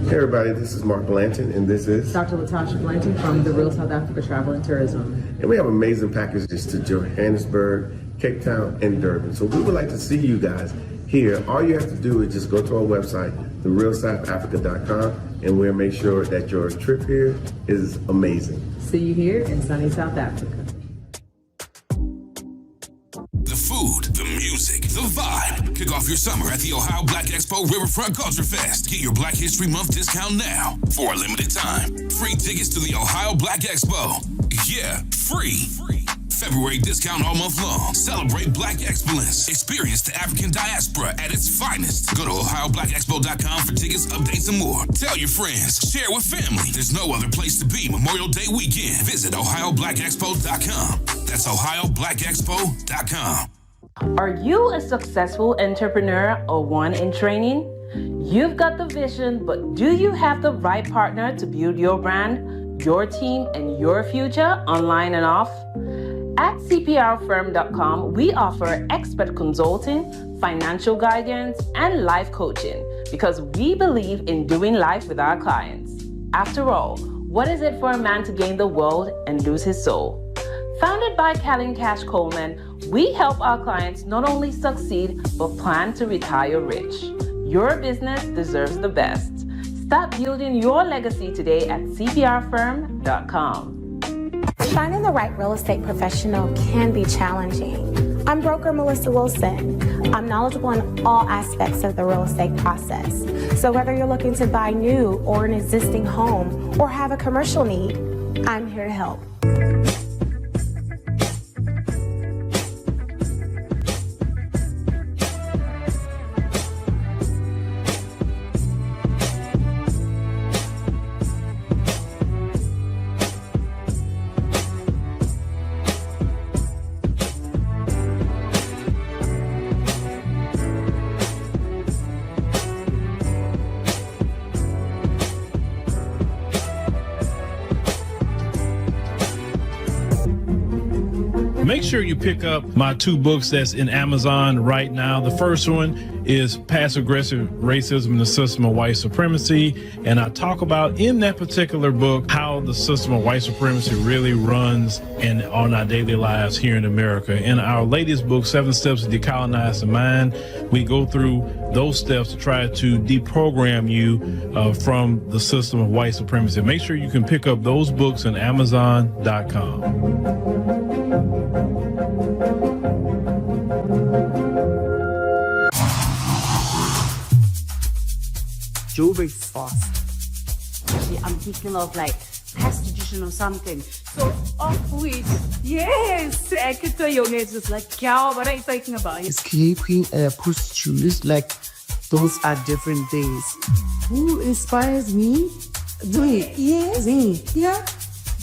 Hey everybody, this is Mark Blanton, and this is Dr. Latasha Blanton from the Real South Africa Travel and Tourism. And we have amazing packages to Johannesburg, Cape Town, and Durban. So we would like to see you guys here. All you have to do is just go to our website, therealsouthafrica.com, and we'll make sure that your trip here is amazing. See you here in sunny South Africa. The food, the music, the vibe. Kick off your summer at the Ohio Black Expo Riverfront Culture Fest. Get your Black History Month discount now for a limited time. Free tickets to the Ohio Black Expo. Yeah, free. February discount all month long. Celebrate Black excellence. Experience the African diaspora at its finest. Go to OhioBlackExpo.com for tickets, updates, and more. Tell your friends. Share with family. There's no other place to be Memorial Day weekend. Visit OhioBlackExpo.com. That's OhioBlackExpo.com. Are you a successful entrepreneur or one in training? You've got the vision, but do you have the right partner to build your brand, your team, and your future online and off? At cprfirm.com, we offer expert consulting, financial guidance, and life coaching because we believe in doing life with our clients. After all, what is it for a man to gain the world and lose his soul? Founded by Callan Cash Coleman, we help our clients not only succeed, but plan to retire rich. Your business deserves the best. Start building your legacy today at cprfirm.com. Finding the right real estate professional can be challenging. I'm broker Melissa Wilson. I'm knowledgeable in all aspects of the real estate process. So whether you're looking to buy new or an existing home or have a commercial need, I'm here to help. Make sure you pick up my two books that's in Amazon right now. The first one is Passive-Aggressive Racism and the System of White Supremacy. And I talk about in that particular book how the system of white supremacy really runs on our daily lives here in America. In our latest book, 7 Steps to Decolonize the Mind, we go through those steps to try to deprogram you from the system of white supremacy. Make sure you can pick up those books on Amazon.com. Joe very fast. I'm thinking of like prostitution or something. So off with yes, I can tell your name just like cow. What are you talking about? Escaping prostitutes, like those are different things. Who inspires me? Do it. Yes. Me. Yeah.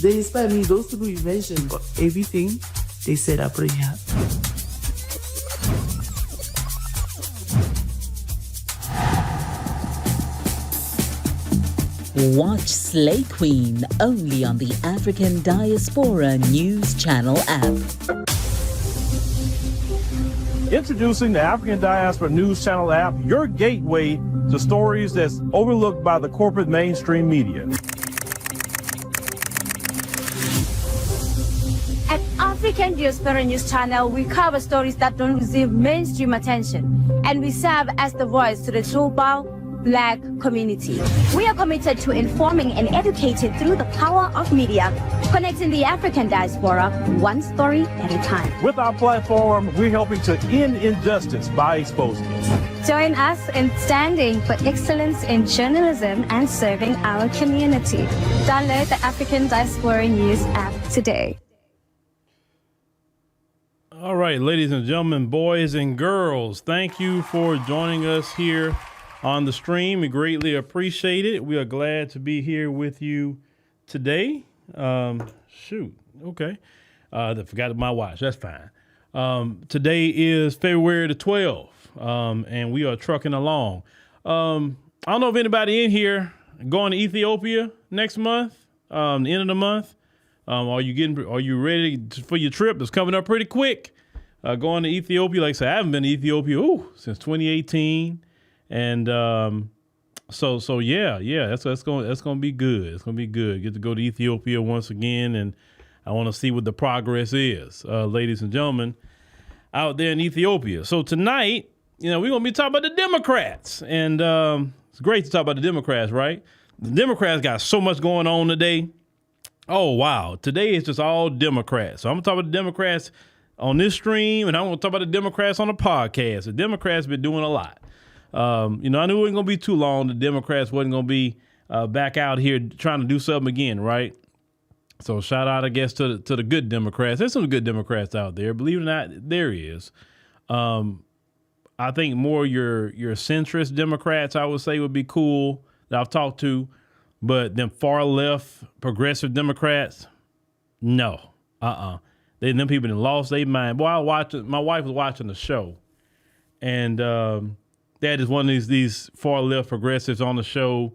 They inspire me. Those people you mentioned, but everything they said I pretty happy. Watch Slay Queen only on the African Diaspora News Channel app. Introducing the African Diaspora News Channel app, your gateway to stories that's overlooked by the corporate mainstream media. At African Diaspora News Channel, we cover stories that don't receive mainstream attention, and we serve as the voice to the global Black community. We are committed to informing and educating through the power of media, connecting the African diaspora one story at a time. With our platform, we're helping to end injustice by exposing it. Join us in standing for excellence in journalism and serving our community. Download the African Diaspora News app today. All right, ladies and gentlemen, boys and girls, thank you for joining us here on the stream. We greatly appreciate it. We are glad to be here with you today. Okay. I forgot my watch. That's fine. Today is February the 12th, and we are trucking along. I don't know if anybody in here going to Ethiopia next month, the end of the month. Are you ready for your trip? It's coming up pretty quick. Going to Ethiopia, like I said, I haven't been to Ethiopia since 2018. And So yeah, that's gonna be good. It's gonna be good. Get to go to Ethiopia once again, and I want to see what the progress is, ladies and gentlemen, out there in Ethiopia. So tonight, we're gonna be talking about the Democrats, and it's great to talk about the Democrats, right? The Democrats got so much going on today. Oh wow, today is just all Democrats. So I'm gonna talk about the Democrats on this stream, and I'm gonna talk about the Democrats on the podcast. The Democrats been doing a lot. I knew it wasn't going to be too long. The Democrats wasn't going to be back out here trying to do something again, right? So shout out, I guess, to the good Democrats. There's some good Democrats out there. Believe it or not, there is. I think more your centrist Democrats, I would say, would be cool that I've talked to. But them far left progressive Democrats, no. Them people that lost their mind. Boy, my wife was watching the show, and that is one of these far left progressives on the show,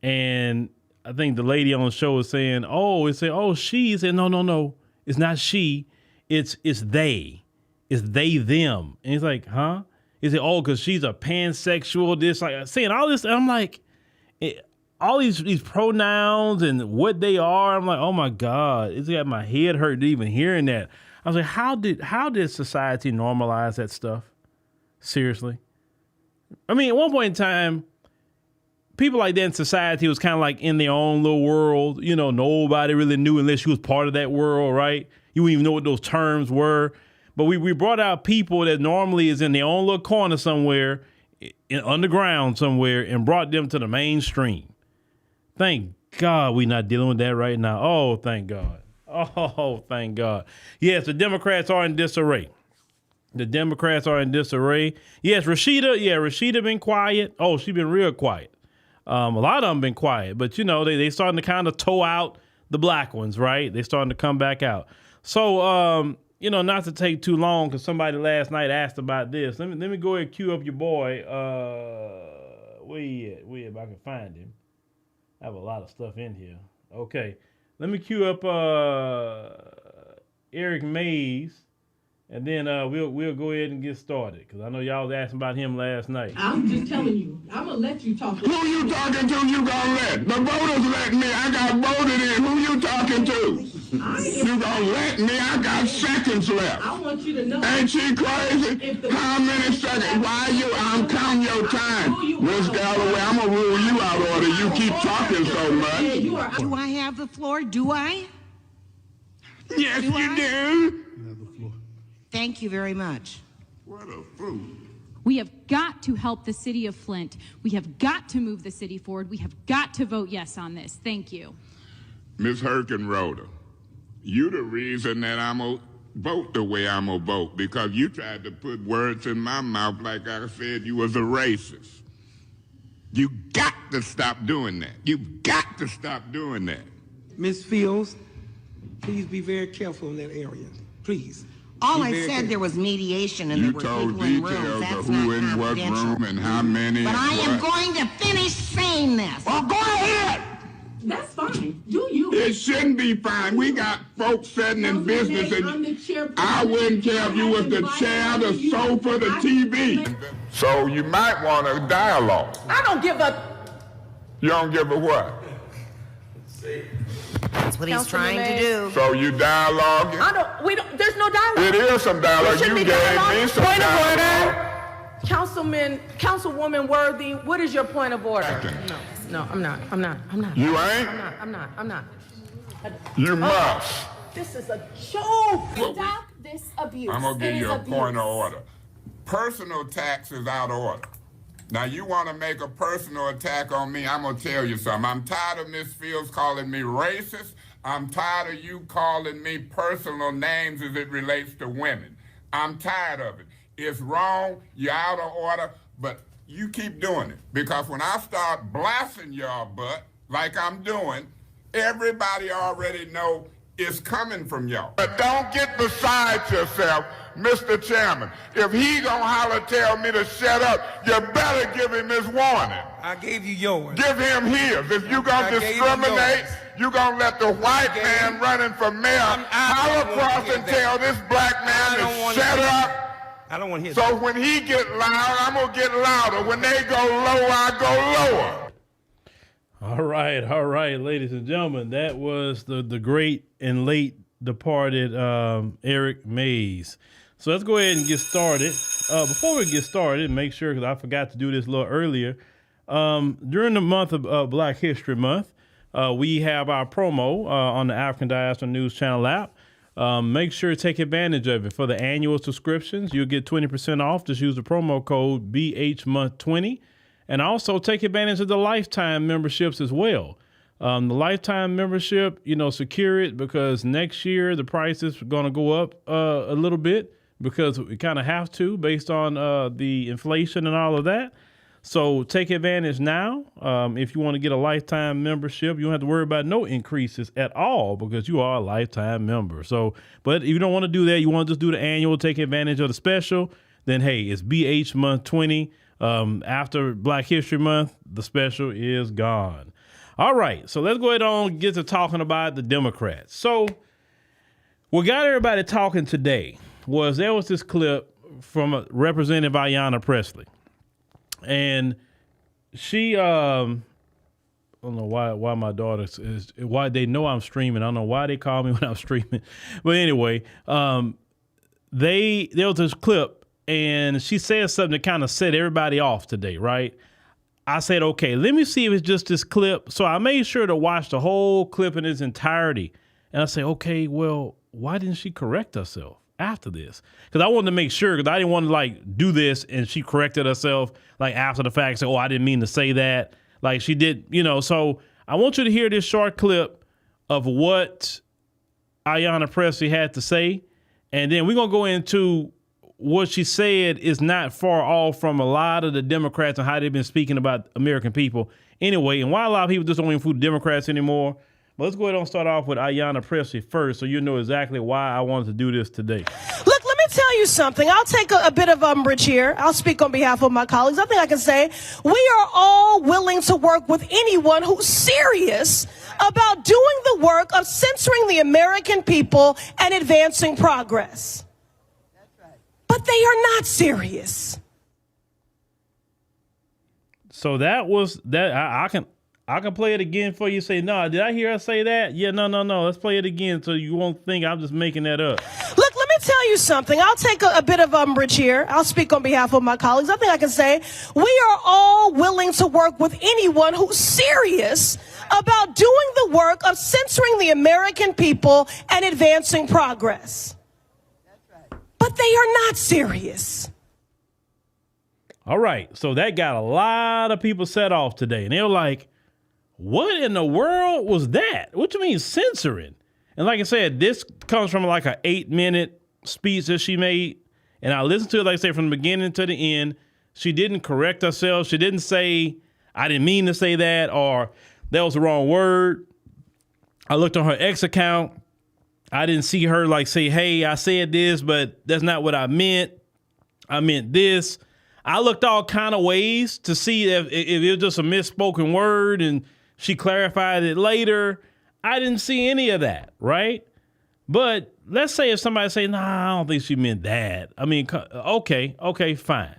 and I think the lady on the show is saying, she. Said, no, it's not she, it's they, them, and he's like, huh? He said, because she's a pansexual, this, like, saying all this, and I'm like, all these pronouns and what they are, I'm like, oh my God, it's got my head hurt even hearing that. I was like, how did society normalize that stuff? Seriously. I mean, at one point in time, people like that in society was kind of like in their own little world. Nobody really knew unless you was part of that world, right? You wouldn't even know what those terms were. But we brought out people that normally is in their own little corner somewhere, underground somewhere, and brought them to the mainstream. Thank God we're not dealing with that right now. Oh, thank God. Oh, thank God. Yes, the Democrats are in disarray. The Democrats are in disarray. Yes, Rashida been quiet. Oh, she been real quiet. A lot of them been quiet, but they starting to kind of toe out the black ones, right? They starting to come back out. So, not to take too long, because somebody last night asked about this. Let me go ahead and cue up your boy. Where he at? If I can find him. I have a lot of stuff in here. Okay, let me cue up Eric Mays. And then we'll go ahead and get started, because I know y'all was asking about him last night. I'm just telling you. I'm going to let you talk. Who you talking to, you gonna let? The voters let me. I got voted in. Who you talking to? You gonna let me? I got seconds left. I want you to know. Ain't she crazy? How many seconds? I'm counting your time. Miss Galloway, I'm going to rule you out order. You keep talking so much. Do I have the floor? Do I? Yes, you do. Thank you very much. What a fool. We have got to help the city of Flint. We have got to move the city forward. We have got to vote yes on this. Thank you. Ms. Herkenroder, you the reason that I'm going to vote the way I'm going to vote, because you tried to put words in my mouth like I said you was a racist. You got to stop doing that. You've got to stop doing that. Ms. Fields, please be very careful in that area. Please. All I said, there was mediation and there were people in rooms. That's who in what room and how many. But I am going to finish saying this. Oh, go ahead. That's fine. Do you? It shouldn't be fine. We got folks sitting in business, and I wouldn't care if you was the chair, the sofa, the TV. So you might want a dialogue. I don't give a... You don't give a what? That's what he's trying to do. So you dialoguing? There's no dialogue. It is some dialogue. You gave me some dialogue. Councilwoman Worthy, what is your point of order? No, I'm not. You ain't? I'm not. You must. This is a joke. Stop this abuse. I'm going to give you a point of order. Personal attacks is out of order. Now, you want to make a personal attack on me, I'm going to tell you something. I'm tired of Ms. Fields calling me racist. I'm tired of you calling me personal names as it relates to women. I'm tired of it. It's wrong. You're out of order. But you keep doing it. Because when I start blasting your butt, like I'm doing, everybody already know it's coming from y'all. But don't get beside yourself, Mr. Chairman. If he gonna holler tell me to shut up, you better give him his warning. I gave you yours. Give him his. If you gonna discriminate, you gonna let the white man running for mayor holler across and tell this black man to shut up. I don't want to hear So that. when he get loud, I'm going to get louder. When they go low, I go lower. All right, ladies and gentlemen. That was the great and late departed Eric Mays. So let's go ahead and get started. Before we get started, make sure, because I forgot to do this a little earlier, during the month of Black History Month, we have our promo on the African Diaspora News Channel app. Make sure to take advantage of it. For the annual subscriptions, you'll get 20% off. Just use the promo code BHMonth20. And also take advantage of the lifetime memberships as well. The lifetime membership, secure it, because next year the price is going to go up a little bit, because we kind of have to based on the inflation and all of that. So take advantage now. If you want to get a lifetime membership, you don't have to worry about no increases at all, because you are a lifetime member. So, but if you don't want to do that, you want to just do the annual, take advantage of the special, then hey, it's BH Month 20. After Black History Month, the special is gone. All right, so let's go ahead and get to talking about the Democrats. So what got everybody talking today was there was this clip from Representative Ayanna Pressley. And she, I don't know why my daughter is, why they know I'm streaming. I don't know why they call me when I'm streaming. But anyway, there was this clip, and she said something that kind of set everybody off today, right? I said, okay, let me see if it's just this clip. So I made sure to watch the whole clip in its entirety. And I said, okay, well, why didn't she correct herself after this? Because I wanted to make sure, because I didn't want to do this and she corrected herself after the fact, say, oh, I didn't mean to say that. She did, so I want you to hear this short clip of what Ayanna Pressley had to say. And then we're going to go into what she said is not far off from a lot of the Democrats and how they've been speaking about American people anyway. And why a lot of people just don't even include Democrats anymore. But let's go ahead and start off with Ayanna Pressley first, so you know exactly why I wanted to do this today. Look, let me tell you something. I'll take a bit of umbrage here. I'll speak on behalf of my colleagues. I think I can say we are all willing to work with anyone who's serious about doing the work of censoring the American people and advancing progress. But they are not serious. So that was that. I can play it again for you. Say, no, did I hear her say that? Yeah, no. Let's play it again so you won't think I'm just making that up. Look, let me tell you something. I'll take a bit of umbrage here. I'll speak on behalf of my colleagues. I think I can say we are all willing to work with anyone who's serious about doing the work of censoring the American people and advancing progress. But they are not serious. All right. So that got a lot of people set off today. And they were like, what in the world was that? What you mean censoring? And like I said, this comes from an 8-minute speech that she made. And I listened to it, like I say, from the beginning to the end. She didn't correct herself. She didn't say, I didn't mean to say that, or that was the wrong word. I looked on her X account. I didn't see her say, hey, I said this, but that's not what I meant. I meant this. I looked all kind of ways to see if it was just a misspoken word and she clarified it later. I didn't see any of that, right? But let's say if somebody say, nah, I don't think she meant that. I mean, okay, fine.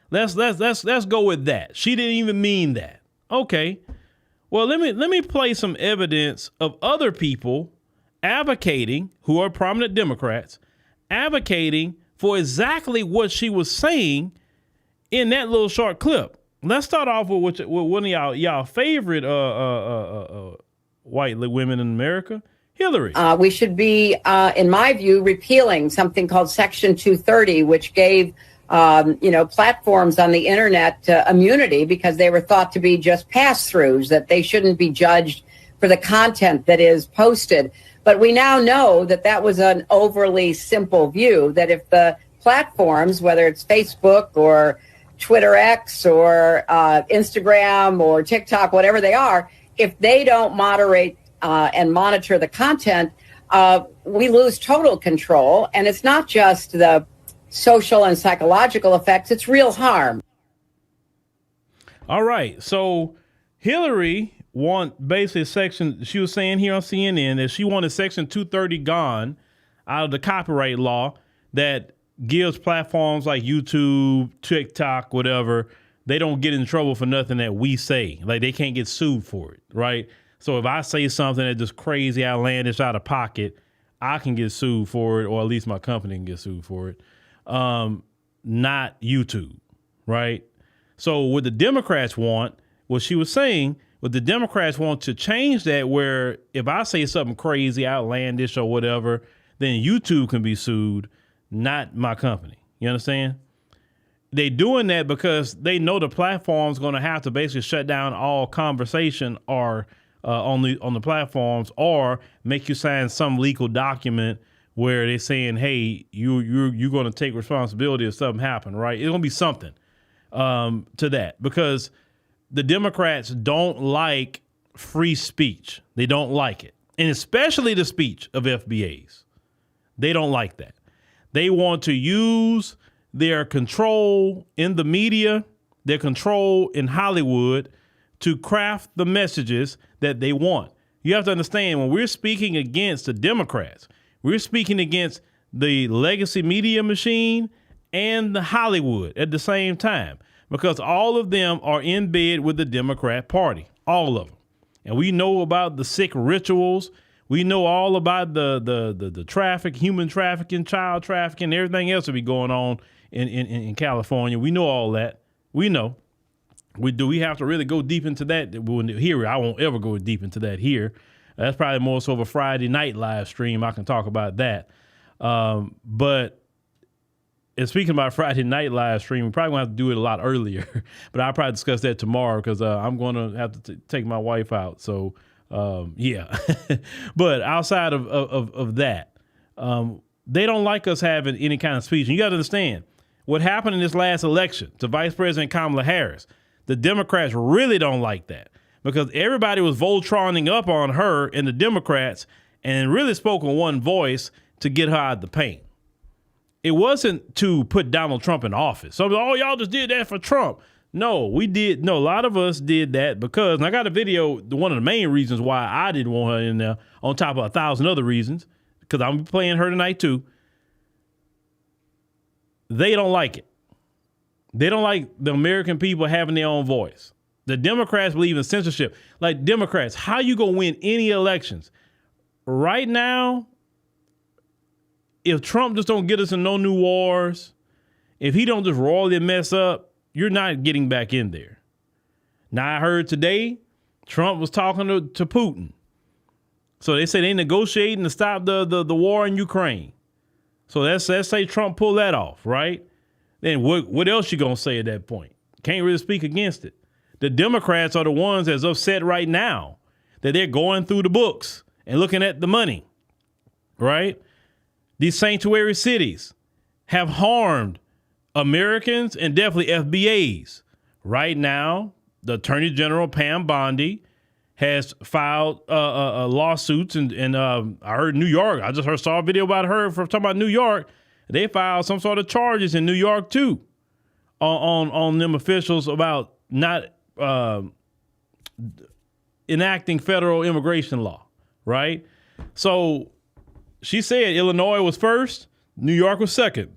Let's go with that. She didn't even mean that. Okay. Well, let me play some evidence of other people advocating, who are prominent Democrats, advocating for exactly what she was saying in that little short clip. Let's start off with one of y'all favorite white women in America, Hillary. We should be, in my view, repealing something called Section 230, which gave platforms on the internet immunity because they were thought to be just pass-throughs, that they shouldn't be judged for the content that is posted. But we now know that that was an overly simple view, that if the platforms, whether it's Facebook or Twitter X or Instagram or TikTok, whatever they are, if they don't moderate and monitor the content, we lose total control. And it's not just the social and psychological effects, it's real harm. All right. So Hillary want basically section, she was saying here on CNN that she wanted Section 230 gone out of the copyright law that gives platforms like YouTube, TikTok, whatever, they don't get in trouble for nothing that we say. Like, they can't get sued for it, right? So if I say something that's just crazy, outlandish, out of pocket, I can get sued for it, or at least my company can get sued for it. Not YouTube, right? So what the Democrats want, what she was saying, what the Democrats want to change that, where if I say something crazy, outlandish, or whatever, then YouTube can be sued, not my company. You understand? They doing that because they know the platform's going to have to basically shut down all conversation or on the platforms, or make you sign some legal document where they're saying, hey, you're going to take responsibility if something happened, right? It's going to be something to that, because the Democrats don't like free speech. They don't like it. And especially the speech of FBAs. They don't like that. They want to use their control in the media, their control in Hollywood, to craft the messages that they want. You have to understand, when we're speaking against the Democrats, we're speaking against the legacy media machine and the Hollywood at the same time, because all of them are in bed with the Democrat Party, all of them. And we know about the sick rituals. We know all about the traffic, human trafficking, child trafficking, everything else that be going on in California. We know all that. We know. We have to really go deep into that here? I won't ever go deep into that here. That's probably more so of a Friday night live stream. I can talk about that. But and speaking about Friday night live stream, we probably going to have to do it a lot earlier. But I'll probably discuss that tomorrow, because I'm going to have to take my wife out. So, yeah. But outside of that, they don't like us having any kind of speech. And you got to understand what happened in this last election to Vice President Kamala Harris. The Democrats really don't like that, because everybody was Voltroning up on her and the Democrats and really spoke in one voice to get her out of the paint. It wasn't to put Donald Trump in office. So, oh, y'all just did that for Trump. No, we did. No, a lot of us did that because, and I got a video, one of the main reasons why I didn't want her in there, on top of 1,000 other reasons, because I'm playing her tonight too. They don't like it. They don't like the American people having their own voice. The Democrats believe in censorship. Like, Democrats, how you gonna win any elections? Right now, if Trump just don't get us in no new wars, if he don't just royally mess up, you're not getting back in there. Now, I heard today Trump was talking to Putin. So they say they negotiating to stop the war in Ukraine. So let's say Trump pull that off, right? Then what else you gonna say at that point? Can't really speak against it. The Democrats are the ones that's upset right now that they're going through the books and looking at the money, right? These sanctuary cities have harmed Americans and definitely FBAs. Right now, the Attorney General, Pam Bondi, has filed lawsuits, and I heard New York. I just saw a video about her talking about New York. They filed some sort of charges in New York too, on them officials about not enacting federal immigration law, right? So she said Illinois was first, New York was second,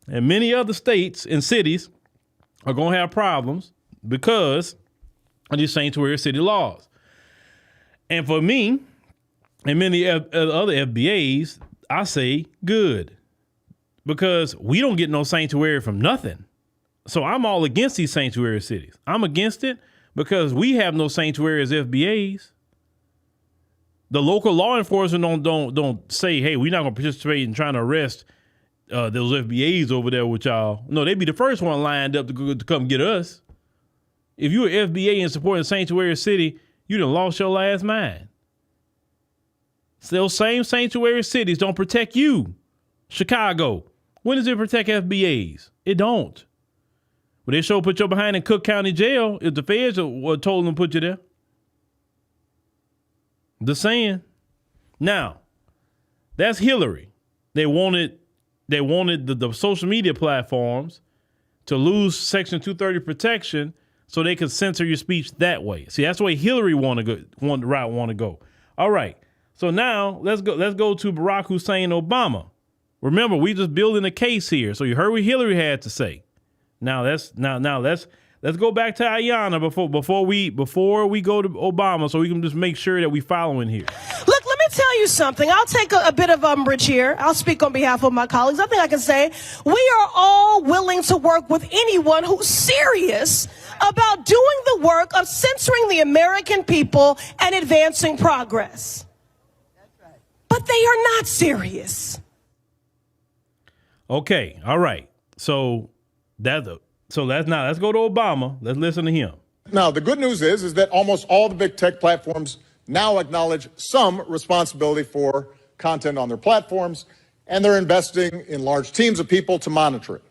and many other states and cities are going to have problems because of these sanctuary city laws. And for me and many other FBAs, I say good, because we don't get no sanctuary from nothing. So I'm all against these sanctuary cities. I'm against it because we have no sanctuary as FBAs. The local law enforcement don't say, hey, we're not going to participate in trying to arrest those FBAs over there with y'all. No, they'd be the first one lined up to come get us. If you're an FBA and supporting a sanctuary city, you done lost your last mind. So those same sanctuary cities don't protect you. Chicago, when does it protect FBAs? It don't. Well, they sure put you behind in Cook County Jail if the feds told them to put you there. The saying. Now, that's Hillary. They wanted the social media platforms to lose Section 230 protection so they could censor your speech that way. See, that's the way Hillary want to go. All right. So now let's go to Barack Hussein Obama. Remember, we just building a case here. So you heard what Hillary had to say. Now let's go back to Ayanna before we go to Obama, so we can just make sure that we following here. Look, let me tell you something. I'll take a bit of umbrage here. I'll speak on behalf of my colleagues. I think I can say we are all willing to work with anyone who's serious about doing the work of censoring the American people and advancing progress. But they are not serious. Okay, all right. So let's go to Obama. Let's listen to him. Now, the good news is that almost all the big tech platforms now acknowledge some responsibility for content on their platforms, and they're investing in large teams of people to monitor it.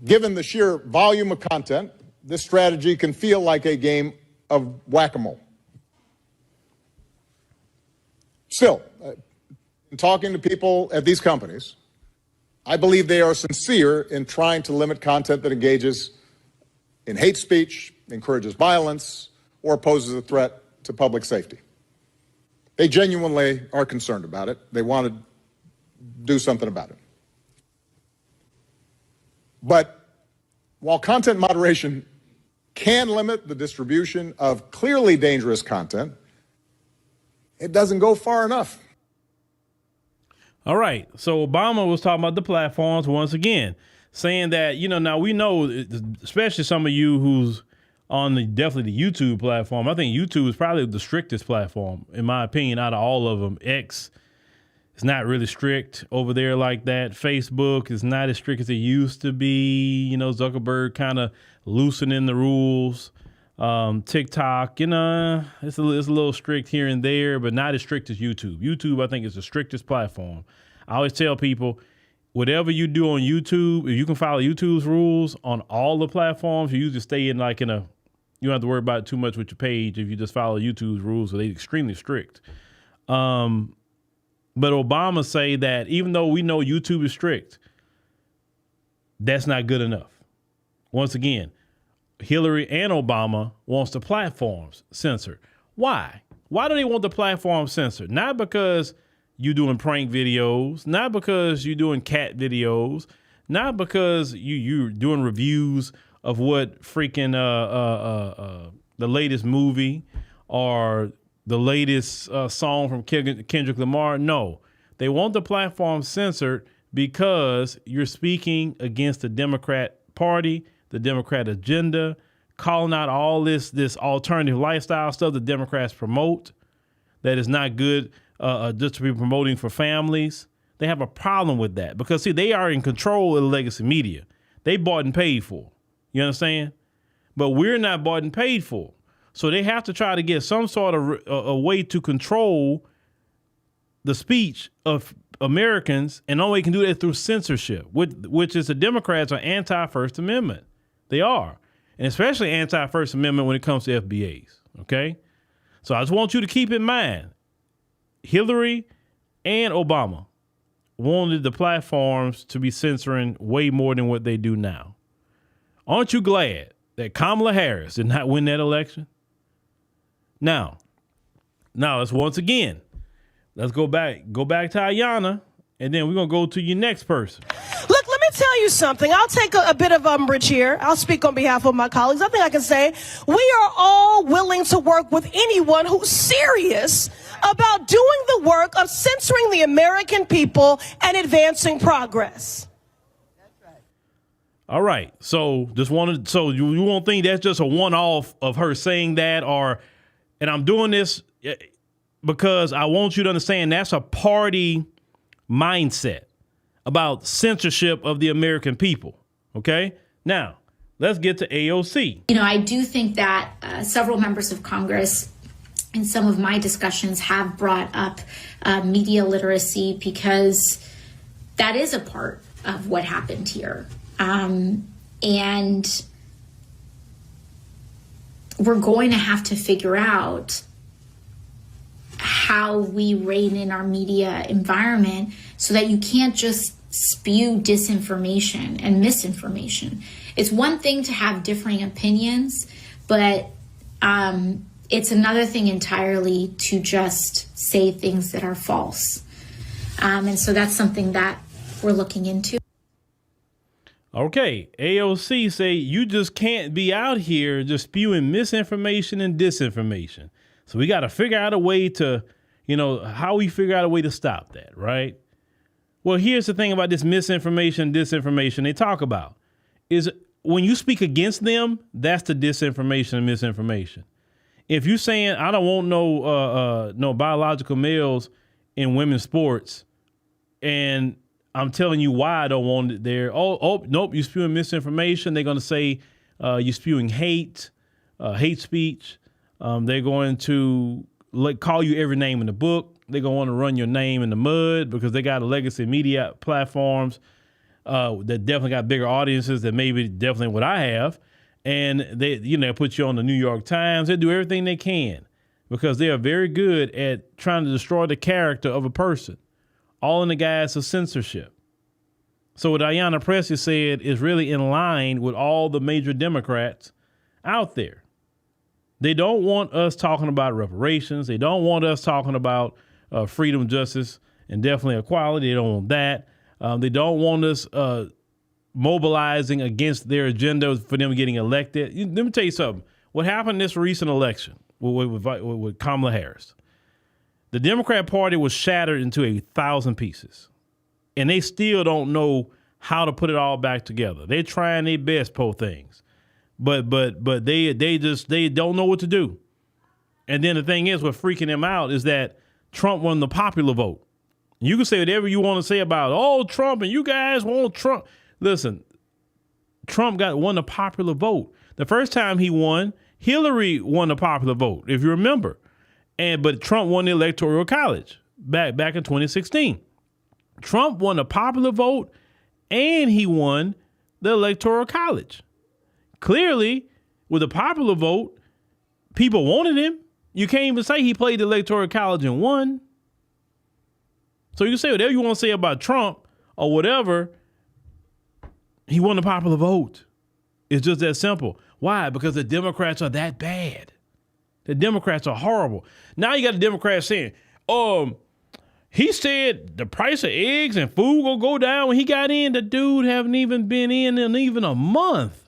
Given the sheer volume of content, this strategy can feel like a game of whack-a-mole. Still, in talking to people at these companies, I believe they are sincere in trying to limit content that engages in hate speech, encourages violence, or poses a threat to public safety. They genuinely are concerned about it. They want to do something about it. But while content moderation can limit the distribution of clearly dangerous content, it doesn't go far enough. All right. So Obama was talking about the platforms once again, saying that, now we know, especially some of you who's on definitely the YouTube platform. I think YouTube is probably the strictest platform, in my opinion, out of all of them. X is not really strict over there like that. Facebook is not as strict as it used to be. Zuckerberg kind of loosening the rules. TikTok, it's a little strict here and there, but not as strict as YouTube. YouTube, I think, is the strictest platform. I always tell people, whatever you do on YouTube, if you can follow YouTube's rules on all the platforms, you usually stay in you don't have to worry about it too much with your page if you just follow YouTube's rules, so they're extremely strict. But Obama say that even though we know YouTube is strict, that's not good enough. Once again, Hillary and Obama wants the platforms censored. Why? Why do they want the platform censored? Not because you're doing prank videos, not because you're doing cat videos, not because you're doing reviews of what freaking the latest movie or the latest song from Kendrick Lamar. No, they want the platform censored because you're speaking against the Democrat Party, the Democrat agenda, calling out all this alternative lifestyle stuff the Democrats promote that is not good just to be promoting for families. They have a problem with that because, see, they are in control of the legacy media. They bought and paid for. You understand? But we're not bought and paid for. So they have to try to get some sort of a way to control the speech of Americans, and the only way you can do that through censorship, which is the Democrats are anti-First Amendment. They are. And especially anti-First Amendment when it comes to FBAs. Okay? So I just want you to keep in mind, Hillary and Obama wanted the platforms to be censoring way more than what they do now. Aren't you glad that Kamala Harris did not win that election? Now let's once again, let's go back to Ayanna, and then we're going to go to your next person. Look, let me tell you something. I'll take a bit of umbrage here. I'll speak on behalf of my colleagues. I think I can say we are all willing to work with anyone who's serious about doing the work of censoring the American people and advancing progress. All right. So you won't think that's just a one-off of her saying that, and I'm doing this because I want you to understand that's a party mindset about censorship of the American people. Okay. Now let's get to AOC. I do think that several members of Congress in some of my discussions have brought up media literacy because that is a part of what happened here. And we're going to have to figure out how we rein in our media environment so that you can't just spew disinformation and misinformation. It's one thing to have differing opinions, but it's another thing entirely to just say things that are false. And so that's something that we're looking into. Okay, AOC say you just can't be out here just spewing misinformation and disinformation. So we got to figure out a way to, how we figure out a way to stop that, right? Well, here's the thing about this misinformation, disinformation they talk about is when you speak against them, that's the disinformation and misinformation. If you're saying I don't want no biological males in women's sports, and I'm telling you why I don't want it there. Oh, nope, you're spewing misinformation. They're going to say you're spewing hate speech. They're going to call you every name in the book. They're going to want to run your name in the mud because they got a legacy media platforms that definitely got bigger audiences than definitely what I have. And they put you on the New York Times. They do everything they can because they are very good at trying to destroy the character of a person, all in the guise of censorship. So what Ayanna Pressley said is really in line with all the major Democrats out there. They don't want us talking about reparations. They don't want us talking about freedom, justice, and definitely equality. They don't want that. They don't want us mobilizing against their agenda for them getting elected. Let me tell you something. What happened in this recent election with Kamala Harris? The Democrat Party was shattered into 1,000 pieces, and they still don't know how to put it all back together. They're trying their best, poor things, but they don't know what to do. And then the thing is, what's freaking them out is that Trump won the popular vote. You can say whatever you want to say about, Trump, and you guys want Trump. Listen, Trump won the popular vote. The first time he won, Hillary won the popular vote, if you remember. But Trump won the Electoral College back in 2016. Trump won the popular vote and he won the Electoral College. Clearly, with the popular vote, people wanted him. You can't even say he played the Electoral College and won. So you can say whatever you want to say about Trump or whatever. He won the popular vote. It's just that simple. Why? Because the Democrats are that bad. The Democrats are horrible. Now you got the Democrats saying, he said the price of eggs and food will go down when he got in. The dude haven't even been in even a month.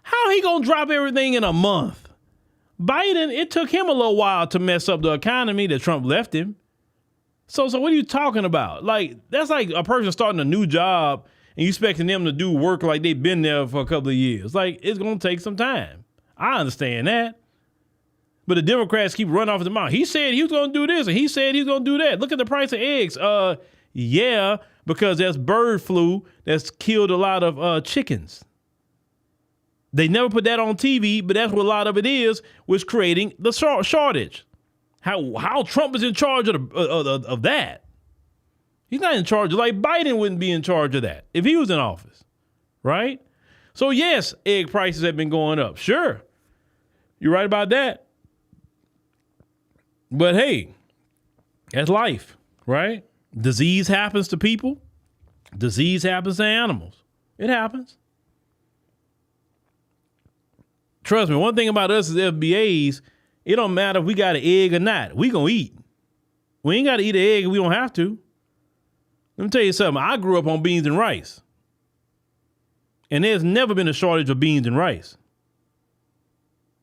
How he gonna drop everything in a month? Biden, it took him a little while to mess up the economy that Trump left him. So what are you talking about? Like, that's like a person starting a new job and you expecting them to do work like they've been there for a couple of years. Like, it's gonna take some time. I understand that. But the Democrats keep running off the mouth. He said he was going to do this, and he said he was going to do that. Look at the price of eggs. Yeah, because that's bird flu that's killed a lot of chickens. They never put that on TV, but that's what a lot of it is, was creating the shortage. How Trump is in charge of that. He's not in charge. Like Biden wouldn't be in charge of that if he was in office, right? So yes, egg prices have been going up. Sure, you're right about that. But hey, that's life, right? Disease happens to people. Disease happens to animals. It happens. Trust me, one thing about us as FBAs, it don't matter if we got an egg or not. We gonna eat. We ain't got to eat an egg if we don't have to. Let me tell you something. I grew up on beans and rice. And there's never been a shortage of beans and rice.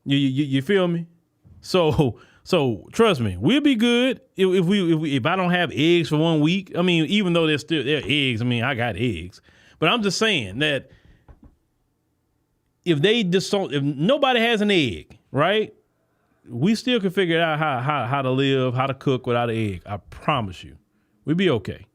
You feel me? So trust me, we'll be good if I don't have eggs for 1 week. I mean, even though they're eggs, I mean, I got eggs. But I'm just saying that if nobody has an egg, right? We still can figure out how to live, how to cook without an egg. I promise you. We'll be okay.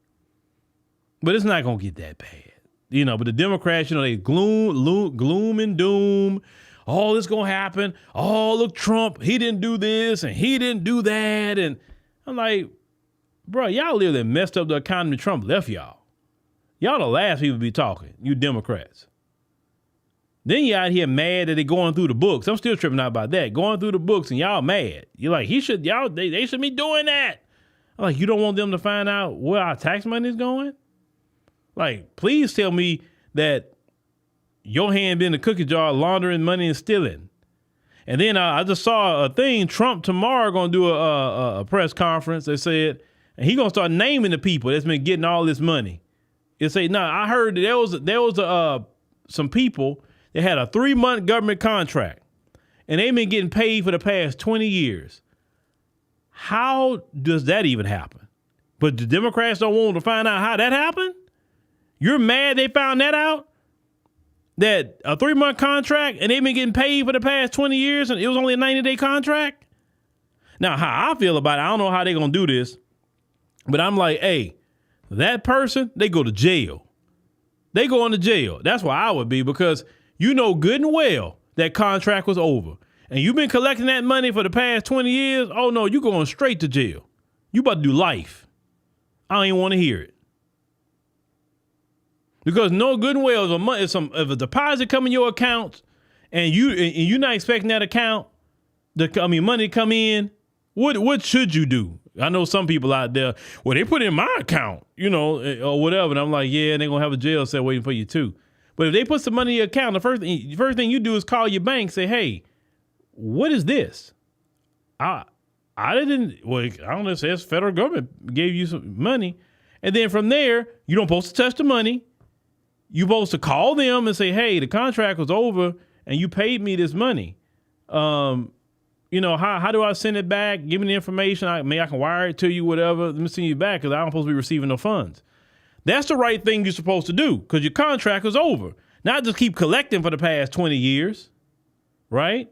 But it's not going to get that bad. But the Democrats, they gloom and doom. Oh, this going to happen. Oh, look, Trump, he didn't do this and he didn't do that. And I'm like, bro, y'all literally messed up the economy Trump left y'all. Y'all the last people to be talking, you Democrats. Then you out here mad that they're going through the books. I'm still tripping out about that. Going through the books and y'all mad. You're like, they should be doing that. I'm like, you don't want them to find out where our tax money is going? Like, please tell me that your hand been in the cookie jar laundering money and stealing. And then I just saw a thing. Trump tomorrow going to do a press conference. They said, And he gonna start naming the people that's been getting all this money. He'll say, "No, I heard that there was some people that had a 3-month government contract, and they've been getting paid for the past 20 years." How does that even happen? But the Democrats don't want to find out how that happened? You're mad they found that out? That a 3-month contract and they've been getting paid for the past 20 years and it was only a 90-day contract? Now, how I feel about it, I don't know how they're going to do this, but I'm like, hey, that person, they go to jail. They go into jail. That's where I would be, because you know good and well that contract was over. And you've been collecting that money for the past 20 years. Oh, no, you're going straight to jail. You about to do life. I don't even want to hear it. Because no good and well, if a deposit come in your account and you're not expecting that account, money to come in, what should you do? I know some people out there, well, they put it in my account, or whatever. And I'm like, yeah, they're going to have a jail cell waiting for you too. But if they put some money in your account, the first thing you do is call your bank, say, hey, what is this? I don't know, it says federal government gave you some money. And then from there, you don't supposed to touch the money. You're supposed to call them and say, hey, the contract was over and you paid me this money. How do I send it back? Give me the information. I can wire it to you, whatever. Let me send you back because I'm supposed to be receiving no funds. That's the right thing you're supposed to do because your contract was over. Not just keep collecting for the past 20 years, right?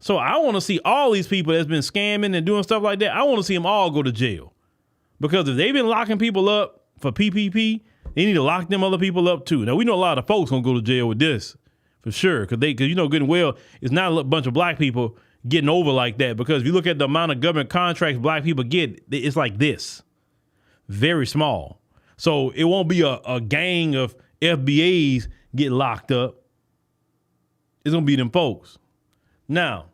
So I want to see all these people that's been scamming and doing stuff like that. I want to see them all go to jail. Because if they've been locking people up for PPP, they need to lock them other people up too. Now, we know a lot of folks going to go to jail with this for sure. Because you know good and well, it's not a bunch of black people getting over like that. Because if you look at the amount of government contracts black people get, it's like this. Very small. So it won't be a gang of FBAs get locked up. It's going to be them folks. Now,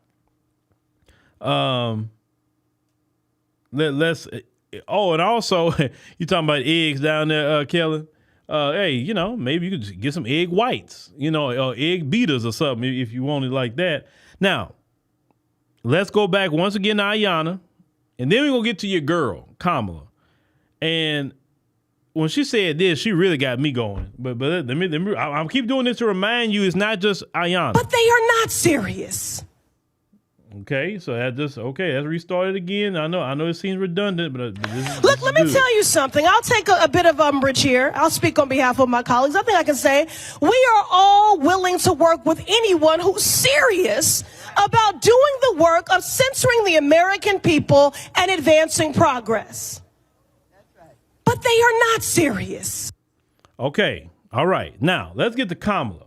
and also you talking about eggs down there, Kelly. Hey, maybe you could just get some egg whites, or egg beaters or something if you want it like that. Now, let's go back once again to Ayanna, and then we're gonna get to your girl, Kamala. And when she said this, she really got me going. But let me I'll keep doing this to remind you, it's not just Ayanna. But they are not serious. Okay, so let's restart it again. I know it seems redundant, but Look, let me tell you something. I'll take a bit of umbrage here. I'll speak on behalf of my colleagues. I think I can say we are all willing to work with anyone who's serious about doing the work of censoring the American people and advancing progress. But they are not serious. Okay, all right. Now, let's get to Kamala.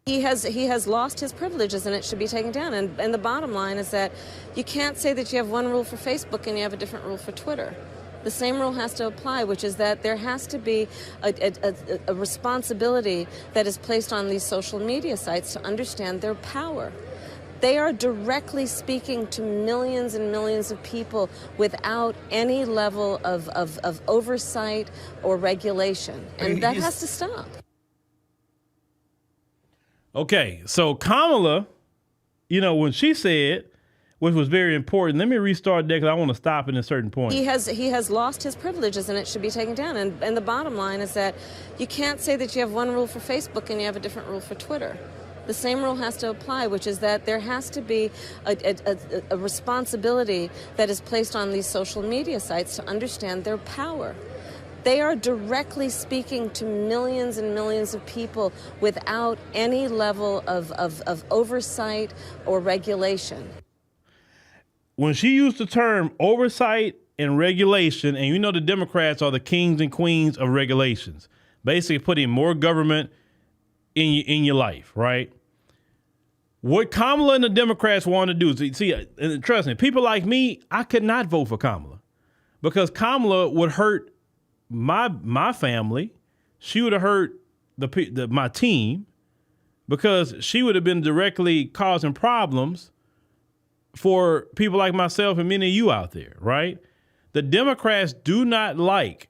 He has lost his privileges and it should be taken down. And the bottom line is that you can't say that you have one rule for Facebook and you have a different rule for Twitter. The same rule has to apply, which is that there has to be a responsibility that is placed on these social media sites to understand their power. They are directly speaking to millions and millions of people without any level of oversight or regulation. And that has to stop. Okay, so Kamala, when she said, which was very important, let me restart that because I want to stop at a certain point. He has lost his privileges and it should be taken down. And the bottom line is that you can't say that you have one rule for Facebook and you have a different rule for Twitter. The same rule has to apply, which is that there has to be a responsibility that is placed on these social media sites to understand their power. They are directly speaking to millions and millions of people without any level of oversight or regulation. When she used the term oversight and regulation, and the Democrats are the kings and queens of regulations, basically putting more government in your life, right? What Kamala and the Democrats want to do, and trust me, people like me, I could not vote for Kamala because Kamala would hurt my family. She would have hurt my team because she would have been directly causing problems for people like myself and many of you out there, right? The Democrats do not like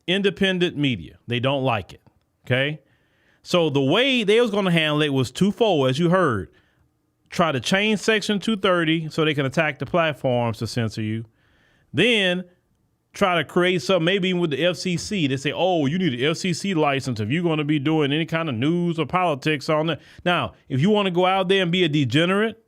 independent media. They don't like it, okay? So the way they was going to handle it was twofold, as you heard. Try to change Section 230 so they can attack the platforms to censor you. Then try to create something, maybe even with the FCC. They say, oh, you need an FCC license if you're going to be doing any kind of news or politics on that. Now, if you want to go out there and be a degenerate,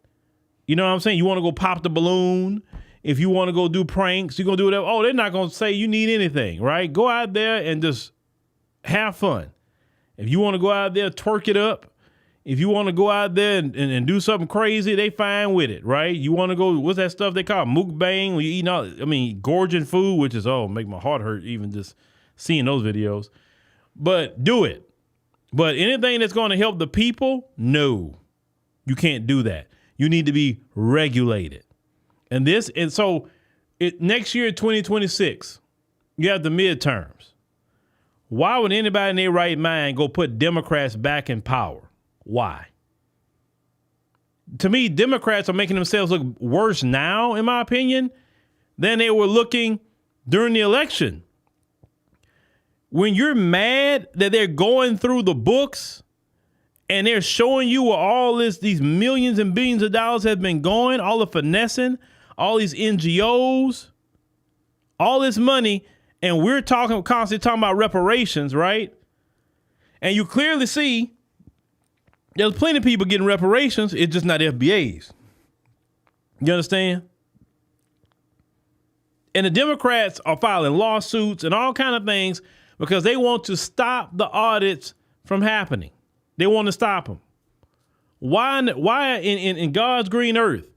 you know what I'm saying? You want to go pop the balloon. If you want to go do pranks, you're going to do whatever. Oh, they're not going to say you need anything, right? Go out there and just have fun. If you want to go out there, twerk it up. If you want to go out there and do something crazy, they fine with it, right? You want to go, what's that stuff they call mukbang? Where you eating all, gorging food, which is, make my heart hurt even just seeing those videos. But do it. But anything that's going to help the people, no, you can't do that. You need to be regulated. And so next year, 2026, you have the midterms. Why would anybody in their right mind go put Democrats back in power? Why? To me, Democrats are making themselves look worse now, in my opinion, than they were looking during the election. When you're mad that they're going through the books and they're showing you where all these millions and billions of dollars have been going, all the finessing, all these NGOs, all this money, and we're constantly talking about reparations, right? And you clearly see there's plenty of people getting reparations. It's just not FBAs. You understand? And the Democrats are filing lawsuits and all kind of things because they want to stop the audits from happening. They want to stop them. Why in God's green earth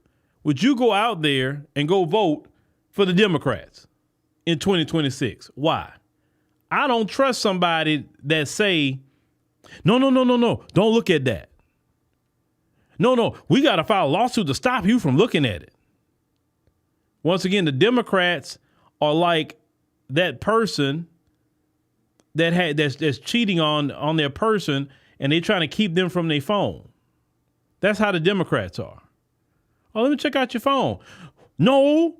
would you go out there and go vote for the Democrats in 2026? Why? I don't trust somebody that say, no, don't look at that. No, we got to file a lawsuit to stop you from looking at it. Once again, the Democrats are like that person that's cheating on their person, and they're trying to keep them from their phone. That's how the Democrats are. Oh, let me check out your phone. No,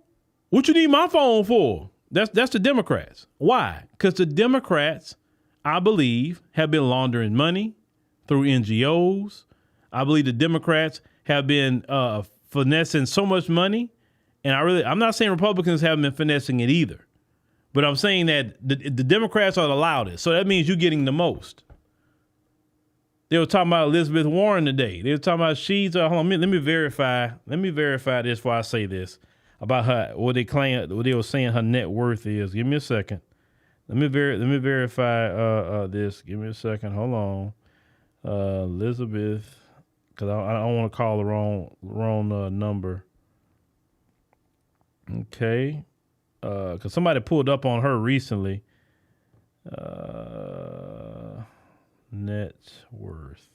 what you need my phone for? That's the Democrats. Why? Because the Democrats, I believe, have been laundering money through NGOs. I believe the Democrats have been finessing so much money. And I'm not saying Republicans haven't been finessing it either. But I'm saying that the Democrats are the loudest. So that means you're getting the most. They were talking about Elizabeth Warren today. They were talking about she's hold on, let me verify this before I say this about her, what they were saying her net worth is. Give me a second. Let me verify this. Give me a second. Hold on. Elizabeth, because I don't want to call the wrong number. Okay. Because somebody pulled up on her recently. Net worth.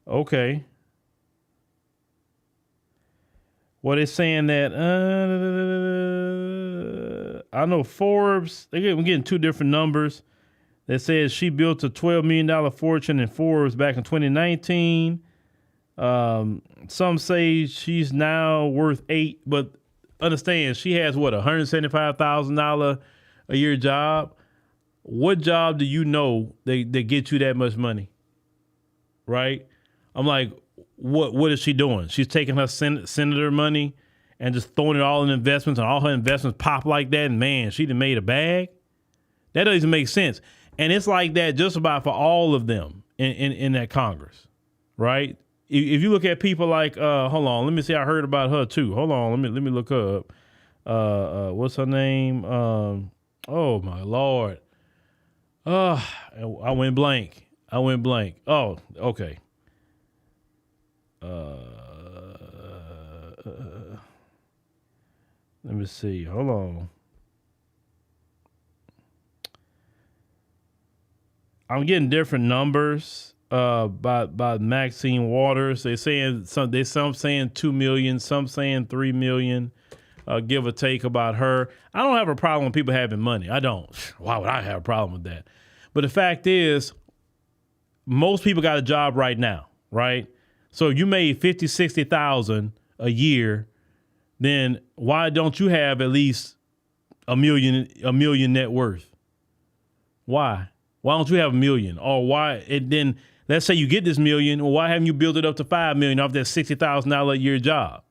Okay. Well, it's saying that I know Forbes, I'm getting two different numbers that says she built a $12 million fortune in Forbes back in 2019. Some say she's now worth $8 million, but understand she has $175,000 a year job. What job do you know they get you that much money? Right? I'm like, what is she doing? She's taking her senator money and just throwing it all in investments, and all her investments pop like that, and man, she done made a bag. That doesn't make sense. And it's like that just about for all of them in that Congress, right? If you look at people like, hold on, let me see. I heard about her too. Hold on, let me look her up. What's her name? Oh my Lord. I went blank. Oh, okay. Let me see. Hold on. I'm getting different numbers. By Maxine Waters. They're saying some saying 2 million, some saying 3 million, give or take about her. I don't have a problem with people having money. I don't. Why would I have a problem with that? But the fact is, most people got a job right now, right? So if you made 50, 60,000 a year, then why don't you have at least a million net worth? Why? Why don't you have 1 million? Or why? Then let's say you get this 1 million. Well, why haven't you built it up to 5 million off that $60,000 a year job?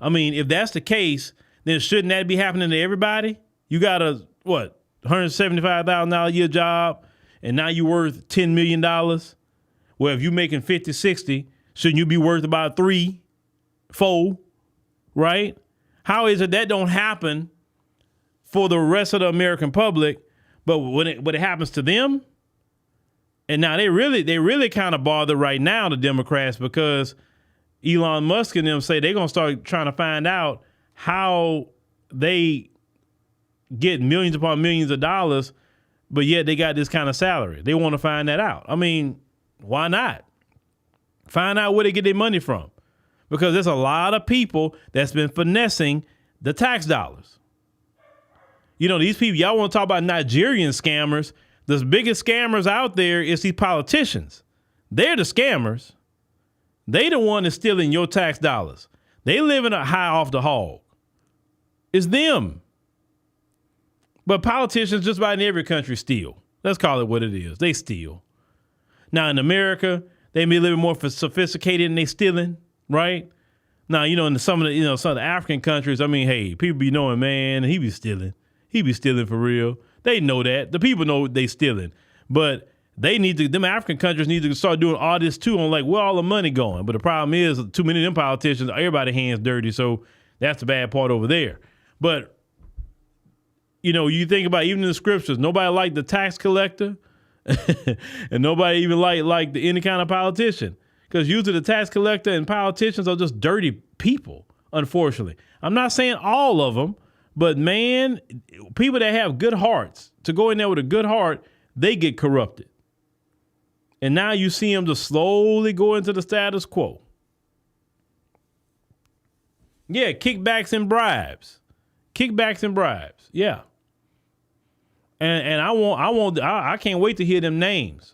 I mean, if that's the case, then shouldn't that be happening to everybody? You got a, what, $175,000 a year job, and now you're worth $10 million? Well, if you're making 50, 60, shouldn't you be worth about 3, 4, right? How is it that don't happen for the rest of the American public, but when it happens to them? And now they really kind of bother right now, the Democrats, because Elon Musk and them say they're going to start trying to find out how they get millions upon millions of dollars, but yet they got this kind of salary. They want to find that out. I mean, why not? Find out where they get their money from. Because there's a lot of people that's been finessing the tax dollars. You know, these people, y'all want to talk about Nigerian scammers. The biggest scammers out there is these politicians. They're the scammers. They the one that's stealing your tax dollars. They living a high off the hog. It's them. But politicians just about in every country steal. Let's call it what it is. They steal. Now in America, they may be a little more sophisticated and they stealing, right? Now, you know, in some of the African countries, I mean, hey, people be knowing, man, he be stealing. He be stealing for real. They know that. The people know they stealing. But them African countries need to start doing all this too on like where all the money going. But the problem is too many of them politicians, everybody's hands dirty. So that's the bad part over there. But, you know, you think about even in the scriptures, nobody liked the tax collector and nobody even liked any kind of politician. Because usually the tax collector and politicians are just dirty people, unfortunately. I'm not saying all of them, but man, people that have good hearts, to go in there with a good heart, they get corrupted. And now you see them just slowly go into the status quo. Yeah, kickbacks and bribes. Kickbacks and bribes. Yeah. And I can't wait to hear them names.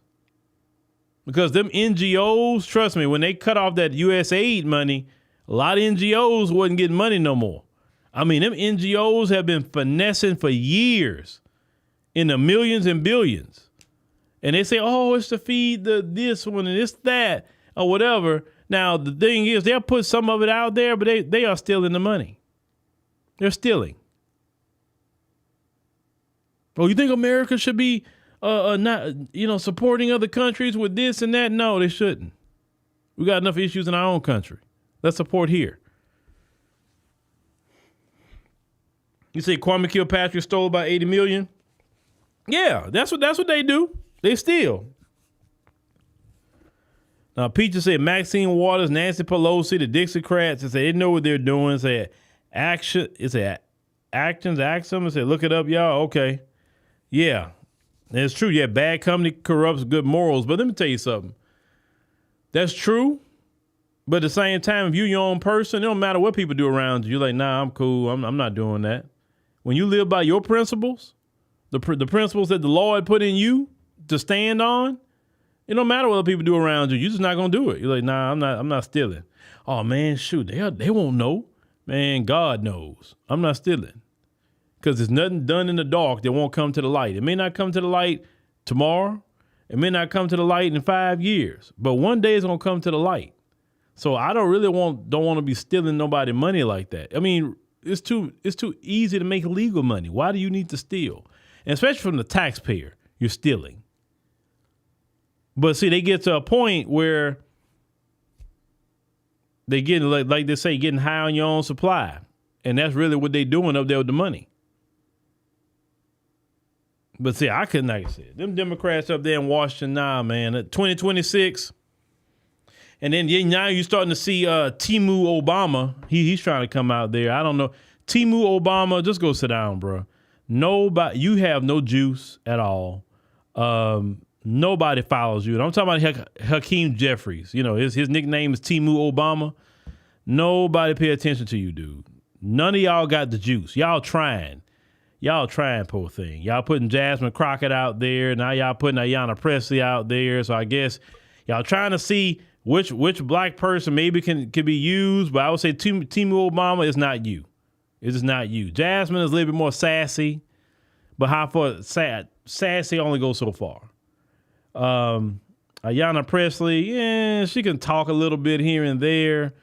Because them NGOs, trust me, when they cut off that USAID money, a lot of NGOs wasn't getting money no more. I mean, them NGOs have been finessing for years in the millions and billions. And they say, oh, it's to feed this one and it's that or whatever. Now, the thing is, they'll put some of it out there, but they are stealing the money. They're stealing. Oh, you think America should be not, supporting other countries with this and that? No, they shouldn't. We got enough issues in our own country. Let's support here. You say Kwame Kilpatrick stole about $80 million? Yeah, that's what they do. They steal. Now, Peaches said Maxine Waters, Nancy Pelosi, the Dixiecrats, they know what they're doing. Say actions. It said look it up, y'all. Okay. Yeah, it's true. Yeah, bad company corrupts good morals. But let me tell you something. That's true. But at the same time, if you're your own person, it don't matter what people do around you. You're like, nah, I'm cool. I'm not doing that. When you live by your principles, the principles that the Lord put in you to stand on, it don't matter what other people do around you. You're just not gonna do it. You're like, nah, I'm not stealing. Oh man, shoot, they won't know. Man, God knows. I'm not stealing. Because there's nothing done in the dark that won't come to the light. It may not come to the light tomorrow. It may not come to the light in 5 years. But one day it's gonna come to the light. So I don't want to be stealing nobody money like that. I mean, it's too easy to make legal money. Why do you need to steal? And especially from the taxpayer, you're stealing. But see, they get to a point where they get, like they say, getting high on your own supply. And that's really what they're doing up there with the money. But see, I couldn't, like I said, them Democrats up there in Washington, nah, man, 2026. And then now you're starting to see Timu Obama. He's trying to come out there. I don't know. Timu Obama, just go sit down, bro. You have no juice at all. Nobody follows you. And I'm talking about Hakeem Jeffries. You know, his nickname is Timu Obama. Nobody pay attention to you, dude. None of y'all got the juice. Y'all trying, poor thing. Y'all putting Jasmine Crockett out there. Now y'all putting Ayanna Pressley out there. So I guess y'all trying to see which black person maybe can be used. But I would say Timu Obama is not you. It is not you. Jasmine is a little bit more sassy. But how far sassy only goes so far. Ayanna Pressley, yeah, she can talk a little bit here and there.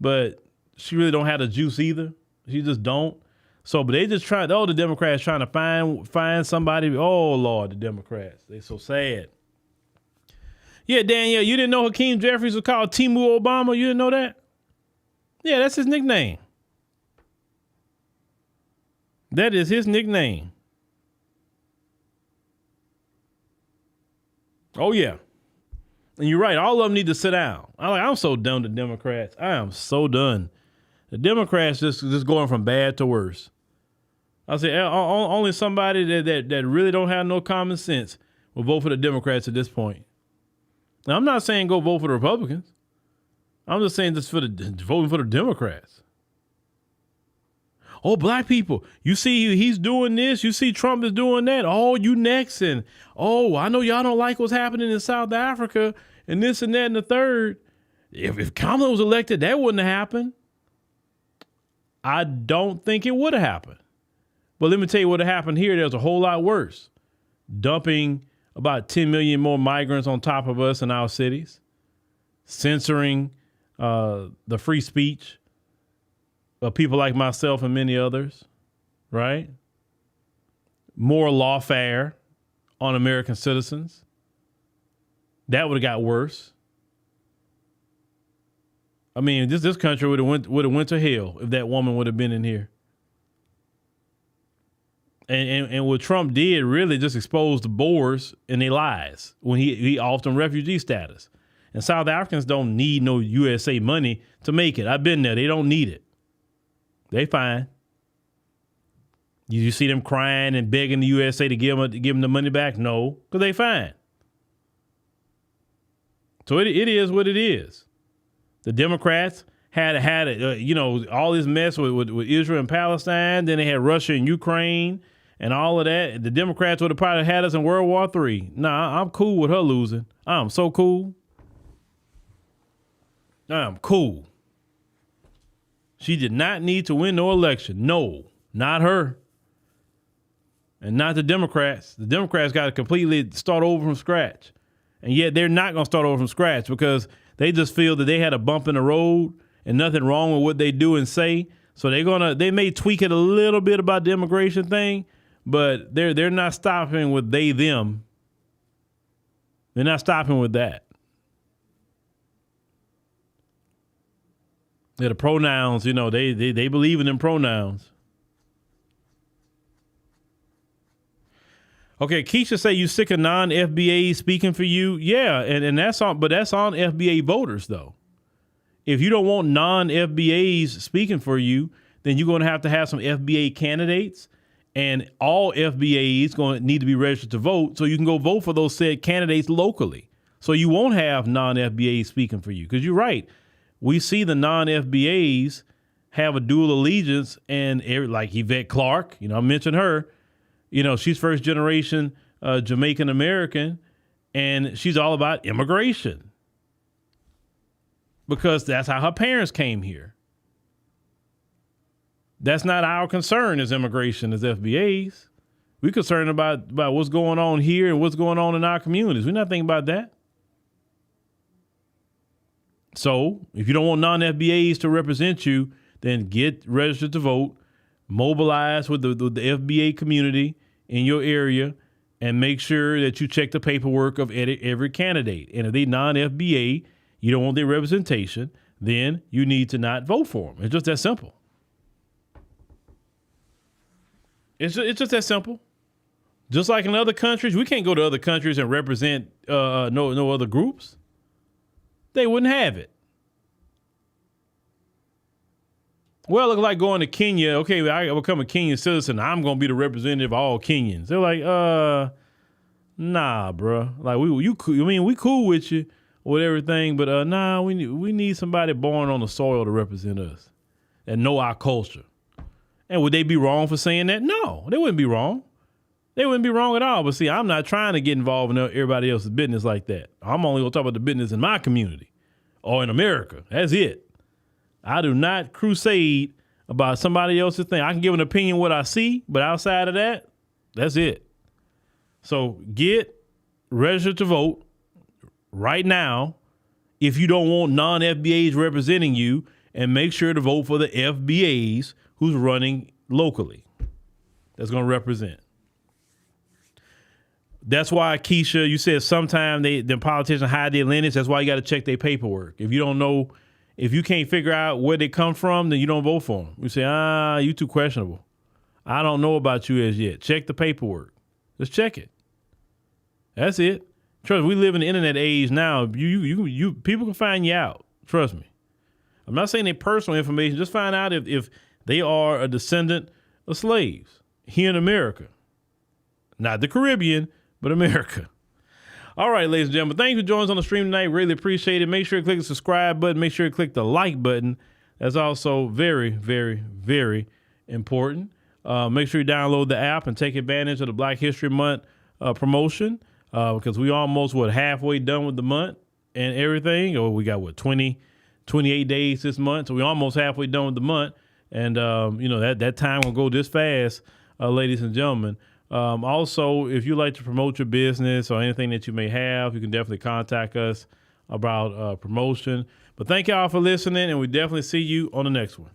But she really don't have the juice either. She just don't. So, but they just trying. The Democrats trying to find somebody. Oh Lord, the Democrats. They so sad. Yeah, Danielle, you didn't know Hakeem Jeffries was called Timu Obama? You didn't know that? Yeah, that's his nickname. That is his nickname. Oh, yeah. And you're right. All of them need to sit down. I'm so done with the Democrats. I am so done. The Democrats just going from bad to worse. I say only somebody that really don't have no common sense will vote for the Democrats at this point. Now, I'm not saying go vote for the Republicans. I'm just saying just voting for the Democrats. Oh, black people, you see he's doing this. You see Trump is doing that. Oh, you next. And, oh, I know y'all don't like what's happening in South Africa and this and that and the third. If Kamala was elected, that wouldn't have happened. I don't think it would have happened. But let me tell you what happened here. There's a whole lot worse. Dumping about 10 million more migrants on top of us in our cities. Censoring the free speech of people like myself and many others, right? More lawfare on American citizens. That would have got worse. I mean, this country would have went to hell if that woman would have been in here. And what Trump did really just exposed the Boers and their lies when he offered them refugee status. And South Africans don't need no USA money to make it. I've been there. They don't need it. They fine. You see them crying and begging the USA to give them the money back? No, because they fine. So it is what it is. The Democrats had all this mess with Israel and Palestine. Then they had Russia and Ukraine and all of that. The Democrats would have probably had us in World War III. Nah, I'm cool with her losing. I'm so cool. I'm cool. She did not need to win no election. No, not her. And not the Democrats. The Democrats got to completely start over from scratch. And yet they're not going to start over from scratch because they just feel that they had a bump in the road and nothing wrong with what they do and say. So they may tweak it a little bit about the immigration thing, but they're not stopping with they, them. They're not stopping with that. Yeah, the pronouns, they believe in them pronouns. Okay, Keisha say you sick of non-FBA speaking for you. Yeah, and that's on FBA voters though. If you don't want non-FBAs speaking for you, then you're going to have some FBA candidates, and all FBAs going to need to be registered to vote, so you can go vote for those said candidates locally. So you won't have non-FBAs speaking for you, because you're right. We see the non-FBAs have a dual allegiance, and like Yvette Clarke, I mentioned her, she's first generation Jamaican American, and she's all about immigration because that's how her parents came here. That's not our concern as immigration as FBAs. We're concerned about what's going on here and what's going on in our communities. We're not thinking about that. So if you don't want non-FBAs to represent you, then get registered to vote, mobilize with the FBA community in your area, and make sure that you check the paperwork of every candidate. And if they non-FBA, you don't want their representation, then you need to not vote for them. It's just that simple. It's just that simple. Just like in other countries, we can't go to other countries and represent no other groups. They wouldn't have it. Well, it looks like going to Kenya. Okay, I become a Kenyan citizen. I'm going to be the representative of all Kenyans. They're like, nah, bro. Like we cool with you with everything, but nah, we need somebody born on the soil to represent us and know our culture. And would they be wrong for saying that? No, they wouldn't be wrong. They wouldn't be wrong at all. But see, I'm not trying to get involved in everybody else's business like that. I'm only going to talk about the business in my community or in America. That's it. I do not crusade about somebody else's thing. I can give an opinion what I see, but outside of that, that's it. So get registered to vote right now if you don't want non-FBAs representing you, and make sure to vote for the FBAs who's running locally. That's going to represent. That's why, Keisha, you said sometimes the politicians hide their lineage. That's why you got to check their paperwork. If you don't know, if you can't figure out where they come from, then you don't vote for them. You say, you too questionable. I don't know about you as yet. Check the paperwork. Just check it. That's it. Trust me, we live in the internet age now. You people can find you out. Trust me. I'm not saying their personal information. Just find out if they are a descendant of slaves here in America. Not the Caribbean, but America. All right, ladies and gentlemen, thanks for joining us on the stream tonight. Really appreciate it. Make sure you click the subscribe button. Make sure you click the like button. That's also very, very, very important. Make sure you download the app and take advantage of the Black History Month promotion because we almost, halfway done with the month and everything. Or we got, 28 days this month. So we're almost halfway done with the month. And, that time will go this fast, ladies and gentlemen. Also, if you'd like to promote your business or anything that you may have, you can definitely contact us about promotion. But thank y'all for listening, and we definitely see you on the next one.